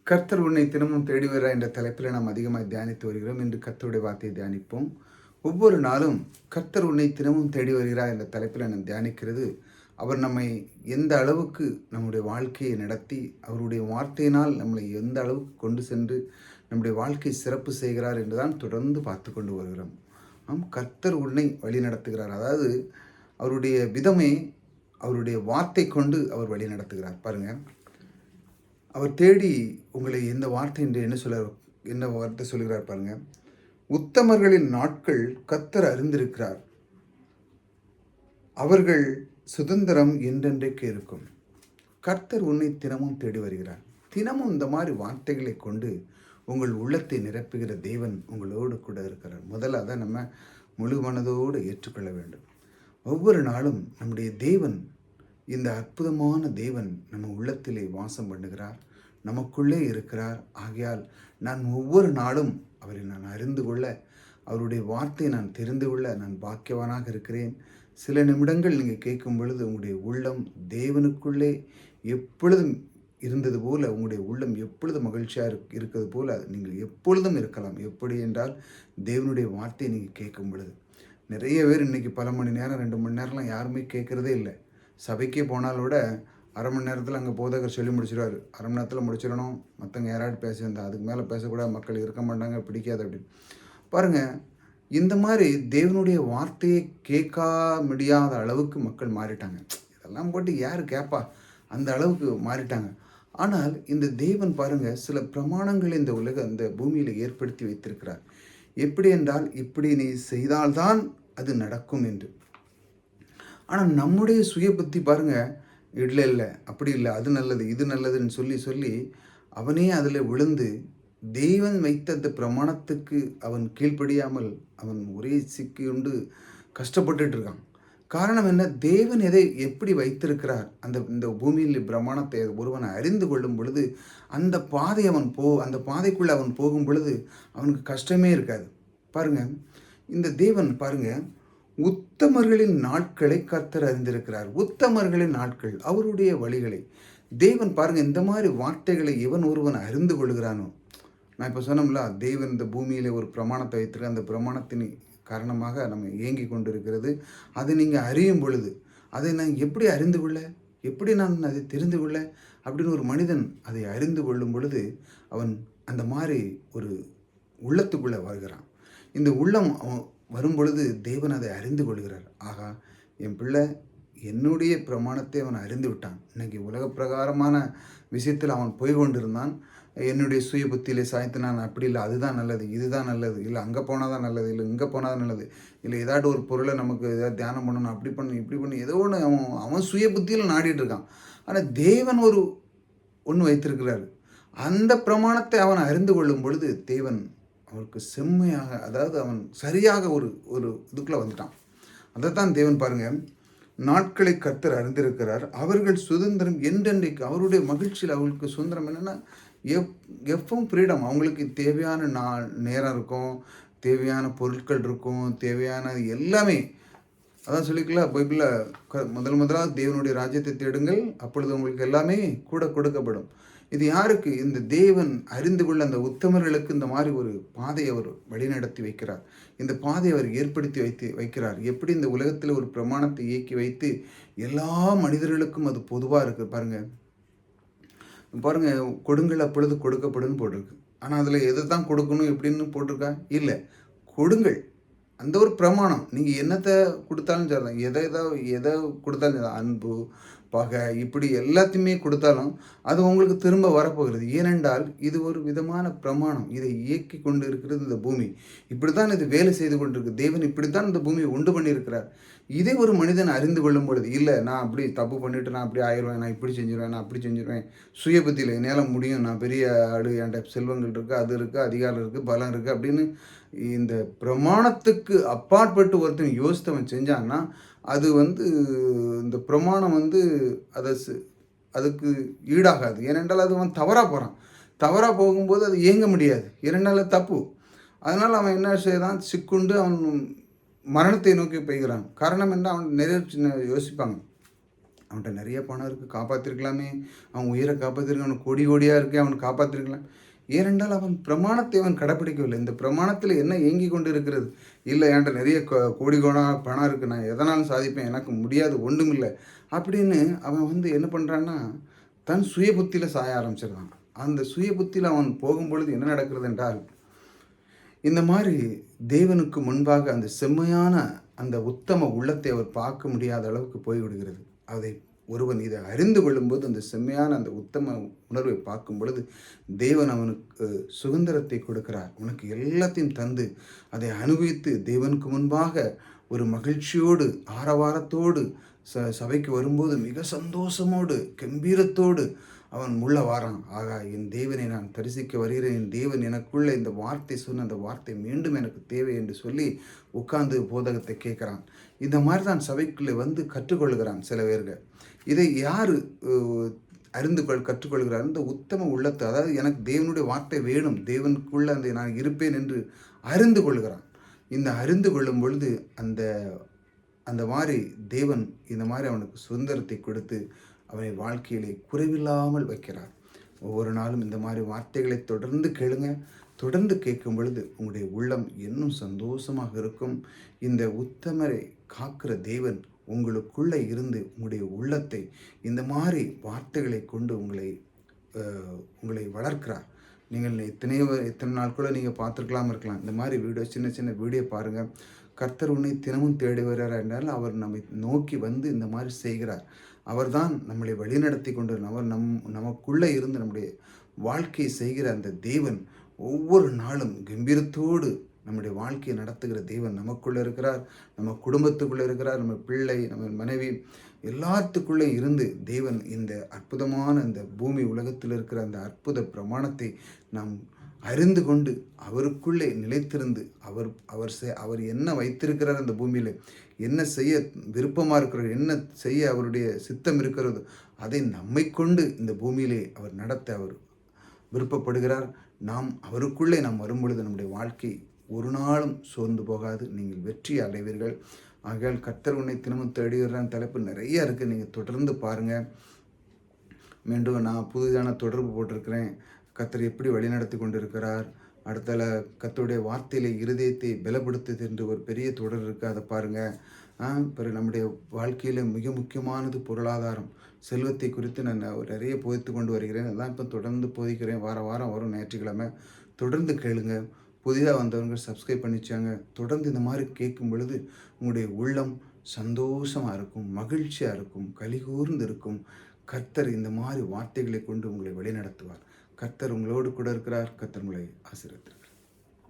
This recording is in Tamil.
கர்த்தர் உன்னை தினமும் தேடி வருகிறார் என்ற தலைப்பில் நாம் அதிகமாக தியானித்து வருகிறோம். இன்று கர்த்தருடைய வார்த்தையை தியானிப்போம். ஒவ்வொரு நாளும் கர்த்தர் உன்னை தினமும் தேடி வருகிறார் என்ற தலைப்பில் நாம் தியானிக்கிறது, அவர் நம்மை எந்த அளவுக்கு நம்முடைய வாழ்க்கையை நடத்தி, அவருடைய வார்த்தையினால் நம்மளை எந்த அளவுக்கு கொண்டு சென்று நம்முடைய வாழ்க்கை சிறப்பு செய்கிறார் என்றுதான் தொடர்ந்து பார்த்து கொண்டு வருகிறோம். கர்த்தர் உன்னை வழி நடத்துகிறார். அதாவது அவருடைய விதமே அவருடைய வார்த்தை கொண்டு அவர் வழி நடத்துகிறார். பாருங்கள், அவர் தேடி உங்களை எந்த வார்த்தை என்று என்ன வார்த்தை சொல்கிறார் பாருங்க. உத்தமர்களின் நாட்கள் கர்த்தர் அறிந்திருக்கிறார், அவர்கள் சுதந்திரம் என்றென்றைக்கு இருக்கும். கர்த்தர் உன்னை தினமும் தேடி வருகிறார். தினமும் இந்த மாதிரி வார்த்தைகளை கொண்டு உங்கள் உள்ளத்தை நிரப்புகிற தேவன் உங்களோடு கூட இருக்கிறார். முதல்ல அதை நம்ம முழு மனதோடு ஏற்றுக்கொள்ள வேண்டும். ஒவ்வொரு நாளும் நம்முடைய தேவன், இந்த அற்புதமான தேவன் நம்ம உள்ளத்திலே வாசம் பண்ணுகிறார், நமக்குள்ளே இருக்கிறார். ஆகையால் நான் ஒவ்வொரு நாளும் அவரை நான் அறிந்து கொள்ள, அவருடைய வார்த்தையை நான் தெரிந்து கொள்ள நான் பாக்கியவானாக இருக்கிறேன். சில நிமிடங்கள் நீங்கள் கேட்கும் பொழுது உங்களுடைய உள்ளம் தேவனுக்குள்ளே எப்பொழுதும் இருந்தது போல, உங்களுடைய உள்ளம் எப்பொழுதும் மகிழ்ச்சியாக இருக்கிறது போல நீங்கள் எப்பொழுதும் இருக்கலாம். எப்படி என்றால், தேவனுடைய வார்த்தையை நீங்கள் கேட்கும் பொழுது. நிறைய பேர் இன்றைக்கி பல மணி நேரம் 2 மணி நேரம்லாம் யாருமே கேட்குறதே இல்லை. சபைக்கே போனாலோட அரை மணி நேரத்தில் அங்கே போதகர் சொல்லி முடிச்சிடுவார். அரை மணி நேரத்தில் முடிச்சிடணும், மற்றவங்க யாராவது பேசியிருந்தா அதுக்கு மேலே பேசக்கூடாது, மக்கள் இருக்க மாட்டாங்க, பிடிக்காது அப்படின்னு. பாருங்கள், இந்த மாதிரி தேவனுடைய வார்த்தையை கேட்க முடியாத அளவுக்கு மக்கள் மாறிட்டாங்க. இதெல்லாம் போட்டு யார் கேட்பா, அந்த அளவுக்கு மாறிட்டாங்க. ஆனால் இந்த தேவன் பாருங்கள், சில பிரமாணங்களை இந்த பூமியில் ஏற்படுத்தி வைத்திருக்கிறார். எப்படி என்றால், இப்படி நீ செய்தால்தான் அது நடக்கும் என்று. ஆனால் நம்முடைய சுய புத்தி பாருங்கள், இல்லை அப்படி இல்லை, அது நல்லது இது நல்லதுன்னு சொல்லி அவனே அதில் விழுந்து தெய்வன் வைத்த அந்த பிரமாணத்துக்கு அவன் கீழ்ப்படியாமல் அவன் ஒரே சிக்கியுண்டு கஷ்டப்பட்டுட்டு இருக்கான். காரணம் என்ன? தேவன் எதை எப்படி வைத்திருக்கிறார், இந்த பூமியில் பிரமாணத்தை ஒருவனை அறிந்து கொள்ளும் பொழுது அந்த பாதைக்குள்ளே அவன் போகும் பொழுது அவனுக்கு கஷ்டமே இருக்காது. பாருங்கள், இந்த தேவன் பாருங்கள், உத்தமர்களின் நாட்களை கர்த்தர் அறிந்திருக்கிறார். உத்தமர்களின் நாட்கள், அவருடைய வழிகளை தேவன் பாருங்கள். இந்த மாதிரி வார்த்தைகளை எவன் ஒருவன் அறிந்து கொள்கிறானோ, நான் இப்போ சொன்னோம்ல, தேவன் இந்த பூமியில் ஒரு பிரமாணத்தை வைத்திருக்க, அந்த பிரமாணத்தின் காரணமாக நம்ம இயங்கி கொண்டு இருக்கிறது. அதை நீங்கள் அறியும் பொழுது, அதை நான் எப்படி அறிந்து கொள்ள, எப்படி நான் அதை தெரிந்து கொள்ள அப்படின்னு ஒரு மனிதன் அதை அறிந்து கொள்ளும் பொழுது அவன் அந்த மாதிரி ஒரு உள்ளத்துக்குள்ளே வருகிறான். இந்த உள்ளம் வரும் பொழுது தேவன் அதை அறிந்து கொள்கிறார். ஆகா, என் பிள்ளை என்னுடைய பிரமாணத்தை அவன் அறிந்து விட்டான். இன்றைக்கி உலக பிரகாரமான விஷயத்தில் அவன் போய் கொண்டிருந்தான். என்னுடைய சுய புத்தியிலே சாய்த்து நான் அப்படி இல்லை, அதுதான் நல்லது, இதுதான் நல்லது, இல்லை அங்கே போனால் தான் நல்லது, இல்லை இங்கே போனால் தான் நல்லது, இல்லை ஏதாட்டு ஒரு பொருளை நமக்கு ஏதாவது தியானம் பண்ணணும், அப்படி பண்ணணும் இப்படி பண்ணி ஏதோ ஒன்று அவன் சுய புத்தியில் நாடிட்டு இருக்கான். ஆனால் தேவன் ஒன்று வைத்திருக்கிறார். அந்த பிரமாணத்தை அவன் அறிந்து கொள்ளும் பொழுது தேவன் அவருக்கு செம்மையாக, அதாவது அவன் சரியாக ஒரு இதுக்குள்ளே வந்துட்டான். அதைத்தான் தேவன் பாருங்கள், நாட்களை கர்த்தர் அறிந்திருக்கிறார், அவர்கள் சுதந்திரம் என்றென்றைக்கு. அவருடைய மகிழ்ச்சியில் அவர்களுக்கு சுதந்திரம் என்னென்னா, எப்பவும் ஃப்ரீடம். அவங்களுக்கு தேவையான நேரம் இருக்கும், தேவையான பொருட்கள் இருக்கும், தேவையான எல்லாமே. அதான் சொல்லிக்கலாம் பைபிளில், முதலாவது தேவனுடைய ராஜ்யத்தை தேடுங்கள், அப்பொழுது உங்களுக்கு எல்லாமே கூட கொடுக்கப்படும். இது யாருக்கு? இந்த தேவன் அறிந்து கொள்ள அந்த உத்தமர்களுக்கு இந்த மாதிரி ஒரு பாதையை அவர் வழிநடத்தி வைக்கிறார். இந்த பாதையை அவர் ஏற்படுத்தி வைக்கிறார். எப்படி இந்த உலகத்தில் ஒரு பிரமாணத்தை இயக்கி வைத்து எல்லா மனிதர்களுக்கும் அது பொதுவாக இருக்குது. பாருங்கள், கொடுங்கள் அப்பொழுது கொடுக்கப்படும் போட்டிருக்கு. ஆனால் அதில் எதை தான் கொடுக்கணும் எப்படின்னு போட்டிருக்கா? இல்லை, கொடுங்கள். அந்த ஒரு பிரமாணம். நீங்கள் என்னத்தை கொடுத்தாலும் சொல்லலாம், எதை கொடுத்தாலும், அன்பு, பகை, இப்படி எல்லாத்தையுமே கொடுத்தாலும் அது உங்களுக்கு திரும்ப வரப்போகிறது. ஏனென்றால் இது ஒரு விதமான பிரமாணம். இதை இயக்கி கொண்டு இருக்கிறது இந்த பூமி. இப்படி தான் இது வேலை செய்து கொண்டிருக்கு. தேவன் இப்படித்தான் இந்த பூமியை உண்டு பண்ணியிருக்கிறார். இதை ஒரு மனிதன் அறிந்து கொள்ளும் பொழுது, இல்லை நான் அப்படி தப்பு பண்ணிவிட்டு நான் அப்படி ஆயிடுவேன், நான் இப்படி செஞ்சுருவேன், நான் அப்படி செஞ்சுருவேன், சுய புத்தியில் என்னால் முடியும், நான் பெரிய ஆடு, என்கிட்ட செல்வங்கள் இருக்குது, அது இருக்குது, அதிகாரம் இருக்குது, பலம் இருக்குது அப்படின்னு இந்த பிரமாணத்துக்கு அப்பாற்பட்டு ஒருத்தன் யோசித்தவன் செஞ்சான்னா அது இந்த பிரமாணம் அதுக்கு ஈடாகாது. ஏனென்றால் அது அவன் தவறாக போகிறான். தவறாக போகும்போது அது இயங்க முடியாது. ஏனென்றால் தப்பு. அதனால் அவன் என்ன செய்தான், சிக்குண்டு அவன் மரணத்தை நோக்கி போய்கிறான். காரணம் என்ன? அவன் நிறைய யோசிப்பாங்க. அவன்கிட்ட நிறைய பணம் இருக்குது, காப்பாற்றிருக்கலாமே, அவன் உயிரை காப்பாற்றிருக்கான், அவனுக்கு கோடி கோடியாக இருக்கு, அவனை காப்பாற்றிருக்கலாம். ஏனென்றால் அவன் பிரமாணத்தை அவன் கடைப்பிடிக்கவில்லை. இந்த பிரமாணத்தில் என்ன ஏங்கி கொண்டு இருக்கிறது? இல்லை, என்கிட்ட நிறைய கோடி கோடா பணம் இருக்குது, நான் எதனாலும் சாதிப்பேன், எனக்கு முடியாது ஒன்றுமில்லை அப்படின்னு அவன் என்ன பண்ணுறான்னா, தன் சுய புத்தியில் சாய ஆரம்பிச்சிடுறான். அந்த சுய புத்தியில் அவன் போகும்பொழுது என்ன நடக்கிறது என்றால், இந்த மாதிரி தேவனுக்கு முன்பாக அந்த செம்மையான அந்த உத்தம உள்ளத்தை அவர் பார்க்க முடியாத அளவுக்கு போய்விடுகிறது. அதை ஒருவன் இதை அறிந்து கொள்ளும்போது அந்த செம்மையான அந்த உத்தம உணர்வை பார்க்கும் பொழுது தேவன் அவனுக்கு சுதந்திரத்தை கொடுக்கிறார். உனக்கு எல்லாத்தையும் தந்து அதை அனுபவித்து தேவனுக்கு முன்பாக ஒரு மகிழ்ச்சியோடு ஆரவாரத்தோடு சபைக்கு வரும்போது மிக சந்தோஷமோடு கம்பீரத்தோடு அவன் உள்ள வாரான். ஆகா, என் தேவனை நான் தரிசிக்க வருகிறேன், என் தேவன் எனக்குள்ள இந்த வார்த்தை சொன்ன அந்த வார்த்தை மீண்டும் எனக்கு தேவை என்று சொல்லி உட்கார்ந்து போதகத்தை கேட்குறான். இந்த மாதிரி தான் சபைக்குள்ளே கற்றுக்கொள்கிறான் சில பேர்கள். இதை யார் கற்றுக்கொள்கிறார்? இந்த உத்தம உள்ளத்தை, அதாவது எனக்கு தேவனுடைய வார்த்தை வேணும், தேவனுக்குள்ள அந்த நான் இருப்பேன் என்று அறிந்து கொள்கிறான். இந்த அறிந்து கொள்ளும் பொழுது அந்த மாதிரி தேவன் இந்த மாதிரி அவனுக்கு சுதந்திரத்தை கொடுத்து அவனை வாழ்க்கையிலே குறைவில்லாமல் வைக்கிறார். ஒவ்வொரு நாளும் இந்த மாதிரி வார்த்தைகளை தொடர்ந்து கேளுங்க. தொடர்ந்து கேட்கும் பொழுது உங்களுடைய உள்ளம் இன்னும் சந்தோஷமாக இருக்கும். இந்த உத்தமரை காக்கிற தேவன் உங்களுக்குள்ளே இருந்து உங்களுடைய உள்ளத்தை இந்த மாதிரி வார்த்தைகளை கொண்டு உங்களை வளர்க்கிறார். நீங்கள் எத்தனை நாள் கூட நீங்கள் பார்த்துருக்கலாம் இருக்கலாம். இந்த மாதிரி வீடியோ, சின்ன சின்ன வீடியோ பாருங்கள். கர்த்தர் உன்னை தினமும் தேடி வருகிறார் என்றால் அவர் நம்மை நோக்கி இந்த மாதிரி செய்கிறார். அவர்தான் நம்மளை வழிநடத்தி கொண்டு நமக்குள்ளே இருந்து நம்முடைய வாழ்க்கையை செய்கிற அந்த தேவன் ஒவ்வொரு நாளும் கம்பீரத்தோடு நம்முடைய வாழ்க்கையை நடத்துகிற தேவன் நமக்குள்ளே இருக்கிறார். நம்ம குடும்பத்துக்குள்ளே இருக்கிறார். நம்ம பிள்ளை, நம்ம மனைவி எல்லாத்துக்குள்ளே இருந்து தேவன் இந்த அற்புதமான இந்த பூமி உலகத்தில் இருக்கிற அந்த அற்புத பிரமாணத்தை நாம் அறிந்து கொண்டு அவருக்குள்ளே நிலைத்திருந்து அவர் என்ன வைத்திருக்கிறார், அந்த பூமியில் என்ன செய்ய விருப்பமாக இருக்கிறார், என்ன செய்ய அவருடைய சித்தம் இருக்கிறதோ அதை நம்மை கொண்டு இந்த பூமியிலே அவர் நடத்த அவர் விருப்பப்படுகிறார். நாம் அவருக்குள்ளே வரும்பொழுது நம்முடைய வாழ்க்கை ஒரு நாளும் சோர்ந்து போகாது. நீங்கள் வெற்றி அடைவீர்கள். ஆகையால் கர்த்தர் உன்னை தினமும் தேடி வர்றான் தலைப்பு நிறைய இருக்குது. நீங்கள் தொடர்ந்து பாருங்கள். மீண்டும் நான் புதிதான தொடர்பு போட்டிருக்கிறேன். கர்த்தர் எப்படி வழிநடத்தி கொண்டிருக்கிறார், அடுத்தால கர்த்தருடைய வார்த்தையிலே இருதயத்தை பலப்படுத்துது என்று ஒரு பெரிய தொடர் இருக்குது, அதை பாருங்கள். பிறகு நம்முடைய வாழ்க்கையில் மிக முக்கியமானது பொருளாதாரம், செல்வத்தை குறித்து நான் நிறைய போதித்து கொண்டு வருகிறேன். அதான் இப்போ தொடர்ந்து போதிக்கிறேன். வாரம் வரும் ஞாயிற்றுக்கிழமை. தொடர்ந்து கேளுங்க. புதிதாக வந்தவங்க சப்ஸ்கிரைப் பண்ணிச்சாங்க. தொடர்ந்து இந்த மாதிரி கேட்கும் பொழுது உங்களுடைய உள்ளம் சந்தோஷமாக இருக்கும், மகிழ்ச்சியாக இருக்கும், கலிகூர்ந்து இருக்கும். கர்த்தர் இந்த மாதிரி வார்த்தைகளை கொண்டு உங்களை வழிநடத்துவார். கர்த்தர் உங்களோடு கூட இருக்கிறார். கர்த்தர் உங்களை ஆசீர்வதிப்பார்.